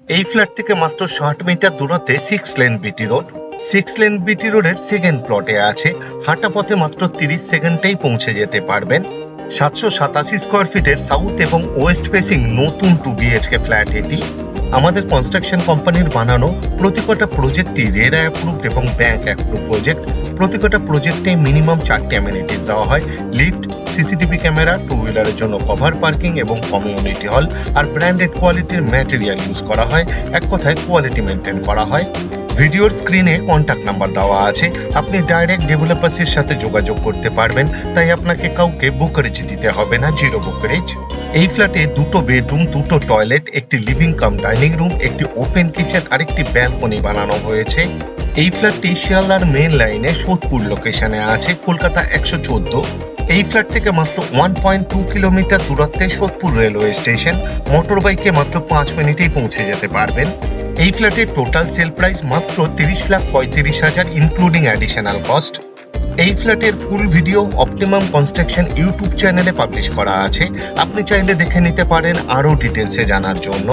এই ফ্ল্যাট থেকে মাত্র 60 মিটার দূরত্বে 6 লেন বিটি রোড। 6 লেন বিটি রোডের সেকেন্ড প্লটে আছে। হাঁটা পথে মাত্র 30 সেকেন্ডেই পৌঁছে যেতে পারবেন। 787 স্কোয়ার ফিটের সাউথ এবং ওয়েস্ট ফেসিং নতুন 2 বিএইচকে ফ্ল্যাট এটি। আমাদের কনস্ট্রাকশন কোম্পানির বানানো প্রতিকটা প্রজেক্টই রেরা অ্যাপ্রুভড এবং ব্যাংক অ্যাপ্রুভ প্রজেক্ট। প্রতিকটা প্রজেক্টে মিনিমাম 4টে অ্যামেনিটিস দেওয়া হয়: লিফট, সিসিটিভি ক্যামেরা, টু হুইলারের জন্য কভার পার্কিং এবং কমিউনিটি হল। আর ব্র্যান্ডেড কোয়ালিটির ম্যাটেরিয়াল ইউজ করা হয়। এক কথায় কোয়ালিটি মেনটেন করা হয়। ভিডিওর স্ক্রিনে কন্ট্যাক্ট নাম্বার দেওয়া আছে, আপনি ডাইরেক্ট ডেভেলপার্সের সাথে যোগাযোগ করতে পারবেন, তাই আপনাকে কাউকে ব্রোকারেজ দিতে হবে না, জিরো ব্রোকারেজ। এই ফ্ল্যাটে 2টো বেডরুম, 2টো টয়লেট, একটি লিভিং কাম ডাইনিং রুম, একটি ওপেন কিচেন আর একটি ব্যালকনি বানানো হয়েছে। এই ফ্ল্যাটটি শিয়ালদার মেন লাইনে সোদপুর লোকেশনে আছে, কলকাতা 114। এই ফ্ল্যাট থেকে মাত্র 1.2 কিলোমিটার দূরত্বে সোদপুর রেলওয়ে স্টেশন। মোটর বাইকে মাত্র 5 মিনিটেই পৌঁছে যেতে পারবেন। এই ফ্ল্যাটের টোটাল সেল প্রাইস মাত্র 30,35,000 ইনক্লুডিং অ্যাডিশনাল কস্ট। এই ফ্ল্যাটের full video optimum construction YouTube চ্যানেলে পাবলিশ করা আছে, আপনি চাইলে দেখে নিতে পারেন আরো ডিটেলসে জানার জন্য।